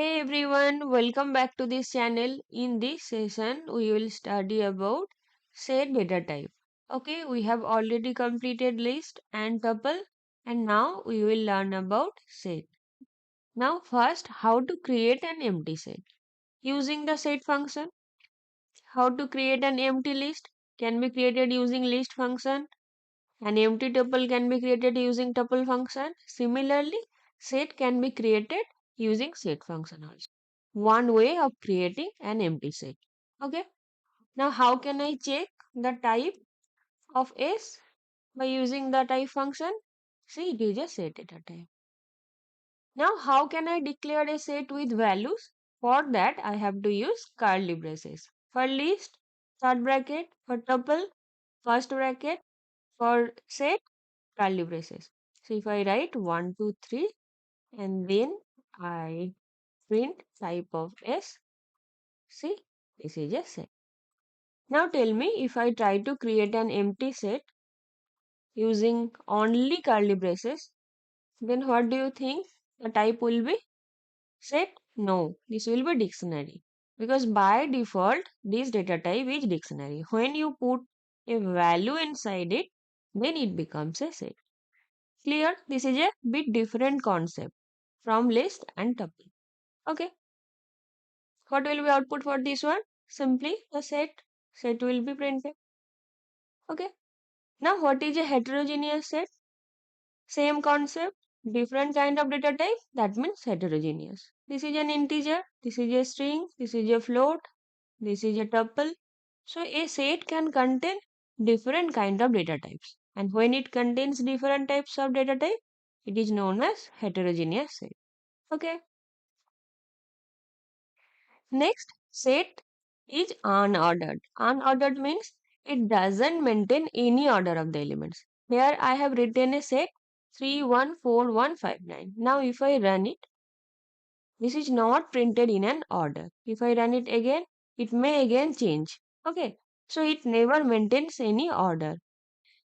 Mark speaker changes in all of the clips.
Speaker 1: Hey everyone, welcome back to this channel. In this session, we will study about set data type. Okay, we have already completed list and tuple, and now we will learn about set. Now, first, how to create an empty set using the set function. How to create an empty list can be created using list function. An empty tuple can be created using tuple function. Similarly, set can be created using set function also. One way of creating an empty set. Okay. Now, how can I check the type of S by using the type function? See, it is a set data type. Now, how can I declare a set with values? For that, I have to use curly braces. For list, third bracket. For tuple, first bracket. For set, curly braces. So, if I write 1, 2, 3, and then I print type of S, see, this is a set. Now tell me, if I try to create an empty set using only curly braces, then what do you think the type will be? Set? No, this will be dictionary. Because by default, this data type is dictionary. When you put a value inside it, then it becomes a set. Clear? This is a bit different concept from list and tuple. Okay. What will be output for this one? Simply a set. Set will be printed. Okay. Now what is a heterogeneous set? Same concept, different kind of data type, that means heterogeneous. This is an integer, this is a string, this is a float, this is a tuple. So a set can contain different kind of data types. And when it contains different types of data type, it is known as heterogeneous set. Okay. Next, set is unordered. Unordered means it doesn't maintain any order of the elements. Here I have written a set 314159. Now if I run it, this is not printed in an order. If I run it again, it may again change. Okay. So it never maintains any order.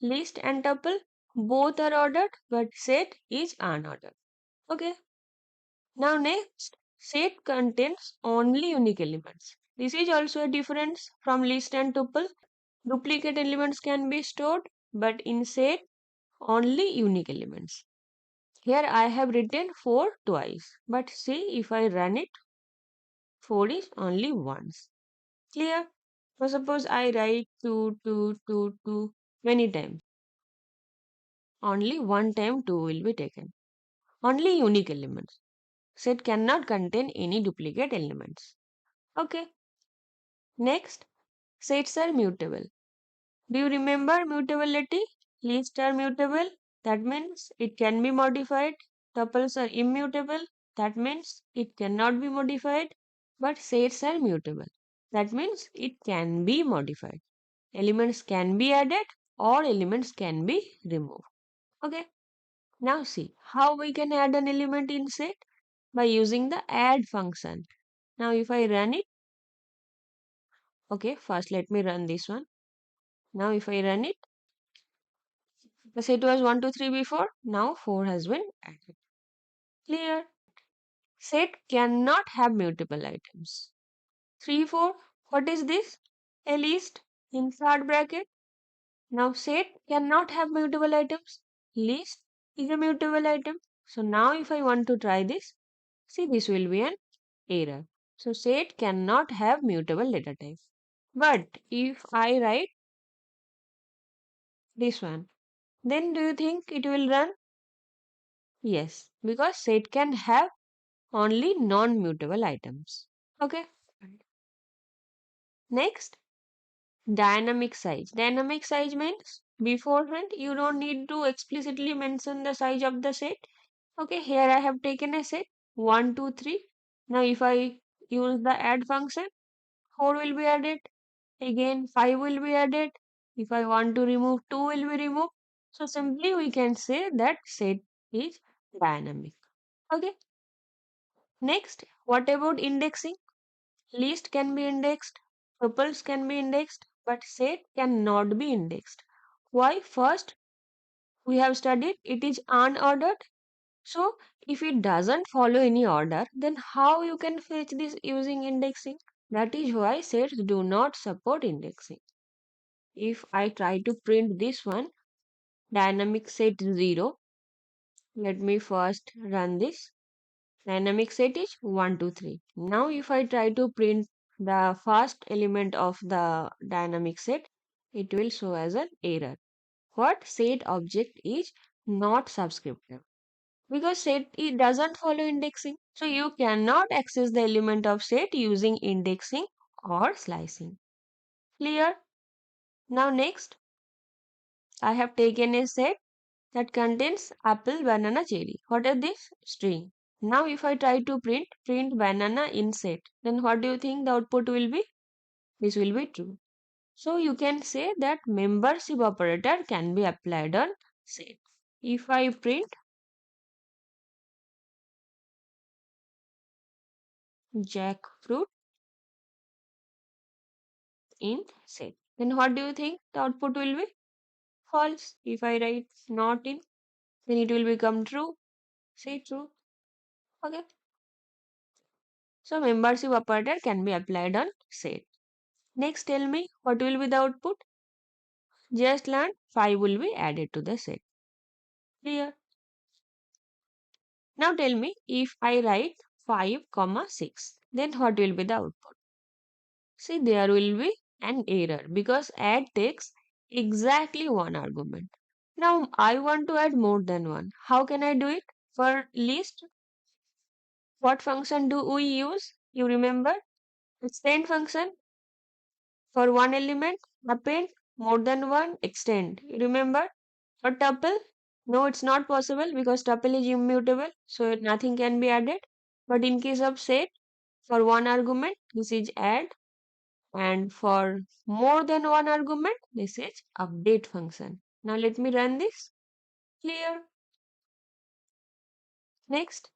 Speaker 1: List and tuple both are ordered, but set is unordered. Okay. Now next, set contains only unique elements. This is also a difference from list and tuple. Duplicate elements can be stored, but in set, only unique elements. Here I have written 4 twice, but see if I run it, 4 is only once. Clear? So suppose I write 2, 2, 2, 2 many times. Only one time 2 will be taken. Only unique elements. Set cannot contain any duplicate elements. Okay. Next, sets are mutable. Do you remember mutability? Lists are mutable. That means it can be modified. Tuples are immutable. That means it cannot be modified. But sets are mutable. That means it can be modified. Elements can be added or elements can be removed. Okay. Now see how we can add an element in set by using the add function. Now if I run it, okay, first let me run this one. Now if I run it, the set was 1, 2, 3 before. Now 4 has been added. Clear? Set cannot have multiple items. 3, 4. What is this? A list in third bracket. Now set cannot have multiple items. List is a mutable item. So now if I want to try this, see this will be an error. So set cannot have mutable data type. But if I write this one, then do you think it will run? Yes, because set can have only non-mutable items. Okay. Next, dynamic size. Dynamic size means beforehand you don't need to explicitly mention the size of the set. Okay, here I have taken a set 1, 2, 3. Now if I use the add function, 4 will be added. Again 5 will be added. If I want to remove 2 will be removed. So simply we can say that set is dynamic. Okay. Next, what about indexing? List can be indexed, tuples can be indexed, but set cannot be indexed. Why? First, we have studied it is unordered. So if it doesn't follow any order, then how you can fetch this using indexing? That is why sets do not support indexing. If I try to print this one, dynamic set 0, let me first run this. Dynamic set is 1, 2, 3. Now if I try to print the first element of the dynamic set, it will show as an error. What? Set object is not subscriptive. Because set it doesn't follow indexing. So you cannot access the element of set using indexing or slicing. Clear? Now next, I have taken a set that contains apple, banana, cherry. What is this? String. Now if I try to print banana in set, then what do you think the output will be? This will be true. So you can say that membership operator can be applied on set. If I print jackfruit in set, then what do you think the output will be? False. If I write not in, then it will become true. Say true. Okay. So membership operator can be applied on set. Next, tell me what will be the output? Just learn 5 will be added to the set. Clear? Now tell me if I write 5 comma 6, then what will be the output? See, there will be an error because add takes exactly one argument. Now I want to add more than one. How can I do it? For list, what function do we use? You remember? Extend function. For one element, append, more than one, extend. You remember? For tuple, no, it's not possible because tuple is immutable, so nothing can be added. But in case of set, for one argument, this is add, and for more than one argument, this is update function. Now let me run this. Clear? Next,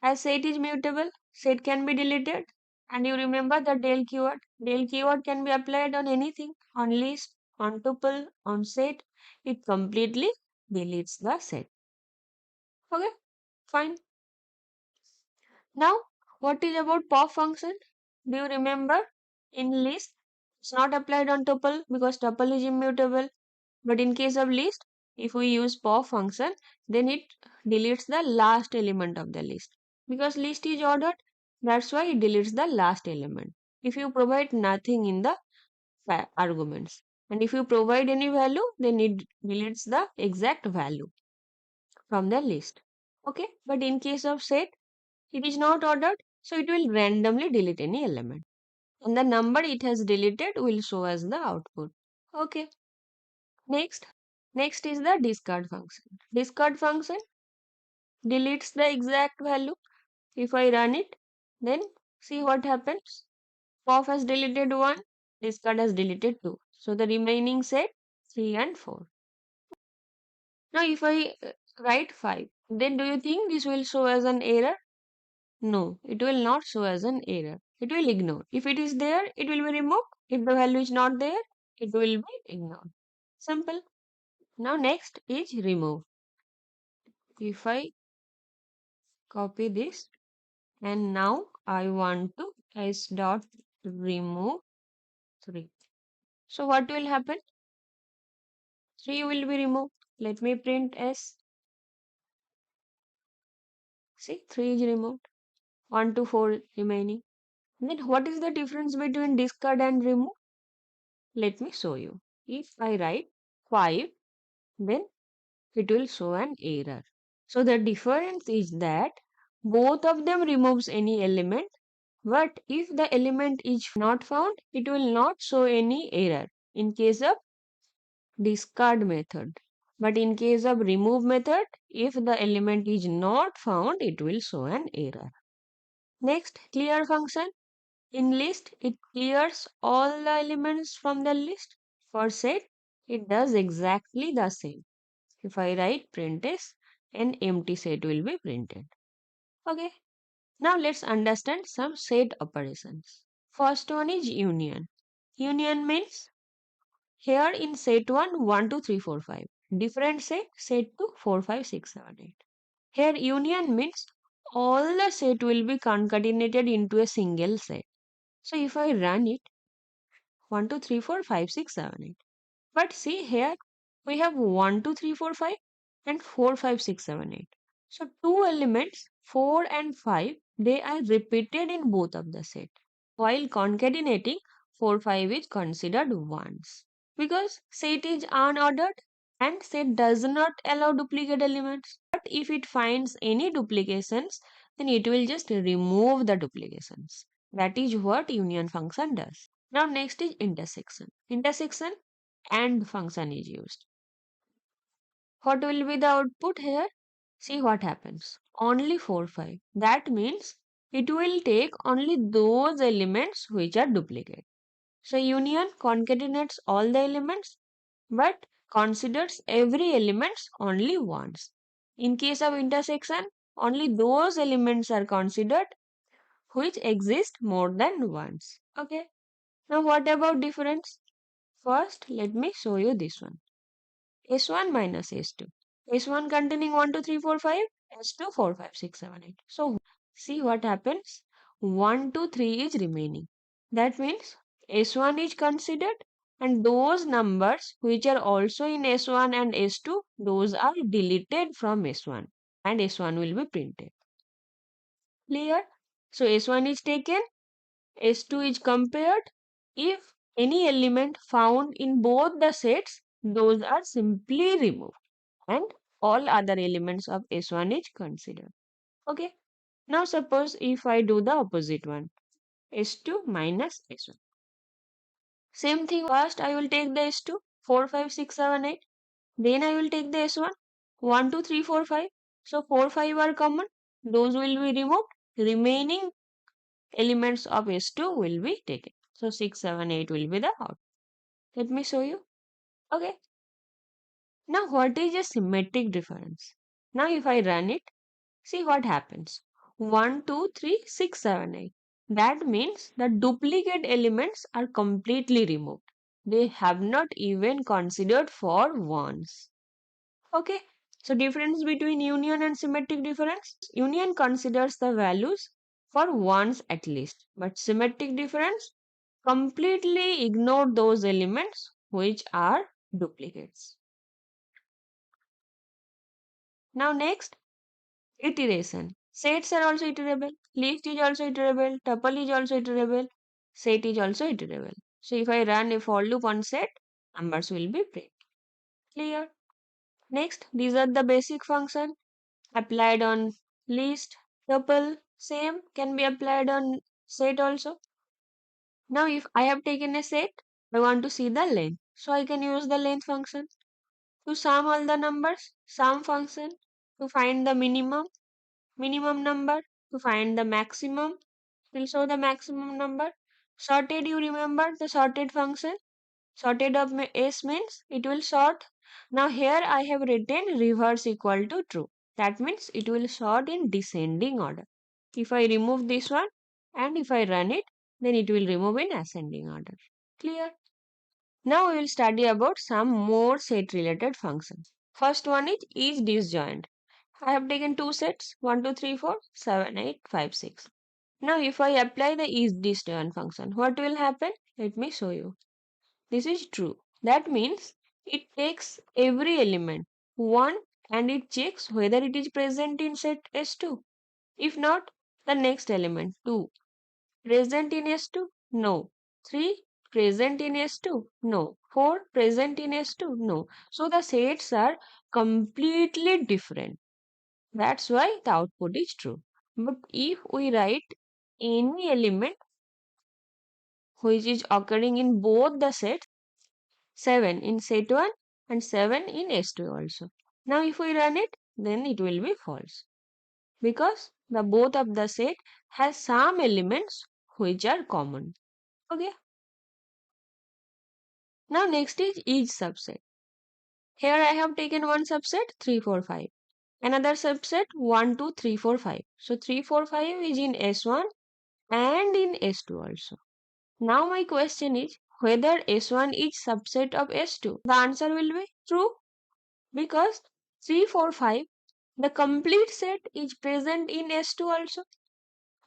Speaker 1: as set is mutable, set can be deleted. And you remember the del keyword. Del keyword can be applied on anything, on list, on tuple, on set. It completely deletes the set. Okay, fine. Now, what is about pop function? Do you remember? In list, it's not applied on tuple because tuple is immutable. But in case of list, if we use pop function, then it deletes the last element of the list. Because list is ordered, that's why it deletes the last element. If you provide nothing in the arguments. And if you provide any value, then it deletes the exact value from the list. Okay, but in case of set, it is not ordered, so it will randomly delete any element. And the number it has deleted will show as the output. Okay. Next. Next is the discard function. Discard function deletes the exact value. If I run it, then see what happens. Pop has deleted 1, discard has deleted 2. So the remaining set 3 and 4. Now if I write 5, then do you think this will show as an error? No, it will not show as an error. It will ignore. If it is there, it will be removed. If the value is not there, it will be ignored. Simple. Now next is remove. If I copy this and now I want to s dot remove 3. So what will happen? 3 will be removed. Let me print s. See, 3 is removed. 1 to 4 remaining. Then what is the difference between discard and remove? Let me show you. If I write 5, then it will show an error. So the difference is that both of them removes any element, but if the element is not found, it will not show any error in case of discard method. But in case of remove method, if the element is not found, it will show an error. Next, clear function. In list, it clears all the elements from the list. For set, it does exactly the same. If I write print s, an empty set will be printed. Okay. Now let's understand some set operations. First one is union. Union means here in set 1, 1, 2, 3, 4, 5. Different set, set 2, 4, 5, 6, 7, 8. Here union means all the set will be concatenated into a single set. So if I run it, 1, 2, 3, 4, 5, 6, 7, 8. But see here, we have 1, 2, 3, 4, 5 and 4, 5, 6, 7, 8. So two elements, 4 and 5, they are repeated in both of the set. While concatenating, 4, 5 is considered once. Because set is unordered and set does not allow duplicate elements. But if it finds any duplications, then it will just remove the duplications. That is what union function does. Now next is intersection. Intersection and function is used. What will be the output here? See what happens. Only 4, 5. That means it will take only those elements which are duplicate. So union concatenates all the elements but considers every element only once. In case of intersection, only those elements are considered which exist more than once. Okay. Now what about difference? First, let me show you this one. S1 minus S2. S1 containing 1, 2, 3, 4, 5. S2 4, 5, 6, 7, 8. So see what happens. 1, 2, 3 is remaining. That means S1 is considered and those numbers which are also in S1 and S2, those are deleted from S1 and S1 will be printed. Clear? So S1 is taken, S2 is compared. If any element found in both the sets, those are simply removed and all other elements of S1 is considered. Okay. Now suppose if I do the opposite one, S2 minus S1. Same thing, first I will take the S2, 4, 5, 6, 7, 8. Then I will take the S1, 1, 2, 3, 4, 5. So 4, 5 are common. Those will be removed. Remaining elements of S2 will be taken. So 6, 7, 8 will be the out. Let me show you. Okay. Now what is a symmetric difference? Now if I run it, see what happens. 1, 2, 3, 6, 7, 8. That means the duplicate elements are completely removed. They have not even considered for once. Okay. So difference between union and symmetric difference. Union considers the values for once at least. But symmetric difference completely ignore those elements which are duplicates. Now next, iteration. Sets are also iterable. List is also iterable. Tuple is also iterable. Set is also iterable. So if I run a for loop on set, numbers will be print. Clear? Next, these are the basic function applied on list, tuple. Same can be applied on set also. Now if I have taken a set, I want to see the length. So I can use the length function. To sum all the numbers, sum function. To find the minimum number. To find the maximum, will show the maximum number. Sorted, you remember the sorted function. Sorted of S means it will sort. Now here I have written reverse equal to true. That means it will sort in descending order. If I remove this one and if I run it, then it will remove in ascending order. Clear? Now we will study about some more set related functions. First one is disjoint. I have taken two sets 1, 2, 3, 4, 7, 8, 5, 6. Now if I apply the is disjoint function, what will happen? Let me show you. This is true. That means it takes every element 1 and it checks whether it is present in set S2. If not, the next element 2 present in S2? No. 3 present in S2? No. 4 present in S2? No. So the sets are completely different. That's why the output is true. But if we write any element which is occurring in both the sets, 7 in set 1 and 7 in S2 also. Now if we run it, then it will be false because the both of the set has some elements which are common. Okay. Now next is each subset. Here I have taken one subset 3, 4, 5. Another subset 1, 2, 3, 4, 5. So 3, 4, 5 is in S1 and in S2 also. Now my question is whether S1 is subset of S2. The answer will be true because 3, 4, 5 The complete set is present in S2 also.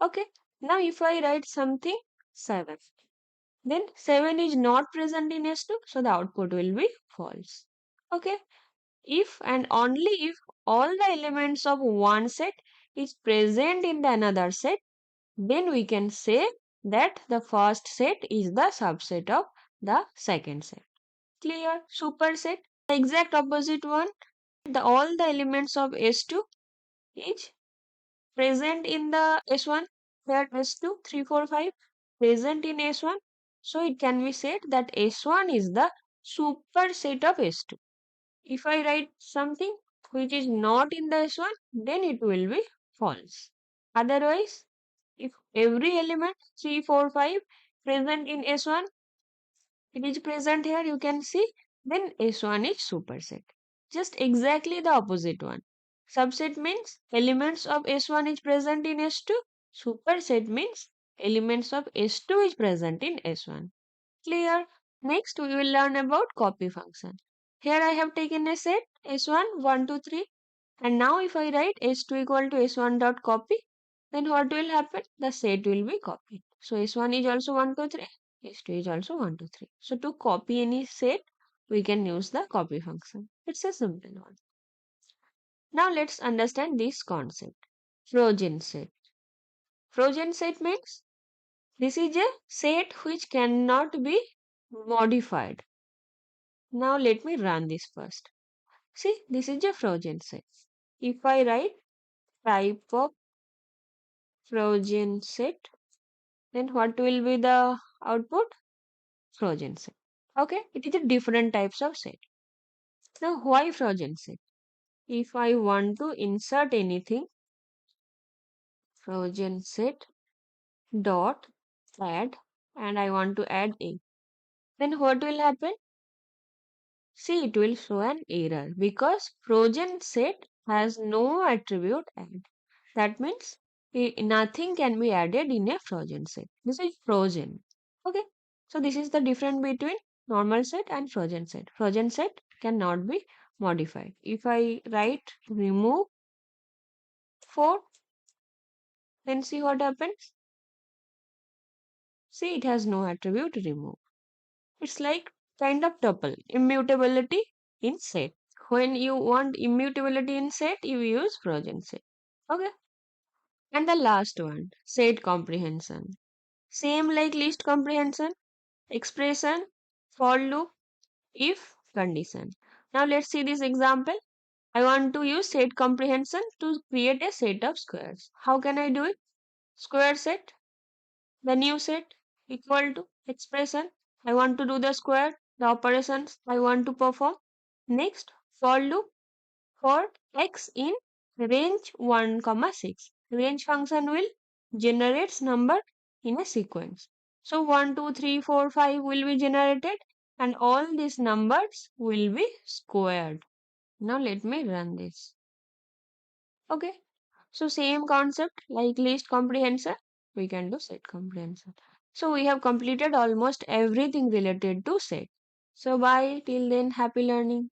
Speaker 1: Okay. Now if I write something 7, then 7 is not present in S2, so the output will be false. Okay. If and only if all the elements of one set is present in the another set, then we can say that the first set is the subset of the second set. Clear? Superset. The exact opposite one. All the elements of S2 is present in the S1. Here S2, 3, 4, 5 present in S1. So it can be said that S1 is the superset of S2. If I write something which is not in the S1, then it will be false. Otherwise, if every element 3, 4, 5 present in S1, it is present here, you can see, then S1 is superset. Just exactly the opposite one. Subset means elements of S1 is present in S2. Superset means elements of S2 is present in S1. Clear? Next, we will learn about copy function. Here I have taken a set S1, 1, 2, 3. And now if I write S2 equal to S1 dot copy, then what will happen? The set will be copied. So S1 is also 1, 2, 3. S2 is also 1, 2, 3. So to copy any set, we can use the copy function. It's a simple one. Now let's understand this concept. Frozen set. Frozen set means this is a set which cannot be modified. Now let me run this first. See, this is a frozen set. If I write type of frozen set, then what will be the output? Frozen set. Okay, it is a different types of set. Now why frozen set? If I want to insert anything, frozen set dot add, and I want to add a, then what will happen? See, it will show an error because frozen set has no attribute add. That means nothing can be added in a frozen set. This is frozen. Okay. So this is the difference between normal set and frozen set. Frozen set cannot be modified. If I write remove 4, then see what happens. See, it has no attribute remove. It's like kind of tuple, immutability in set. When you want immutability in set, you use frozen set. Okay. And the last one, set comprehension. Same like list comprehension, expression, for loop, if condition. Now let's see this example. I want to use set comprehension to create a set of squares. How can I do it? Square set, the new set equal to expression. I want to do the square, the operations I want to perform. Next, for loop for x in range 1, comma 6. Range function will generate number in a sequence. So 1, 2, 3, 4, 5 will be generated and all these numbers will be squared. Now let me run this. Okay. So same concept like list comprehension, we can do set comprehension. So we have completed almost everything related to set. So bye till then, happy learning.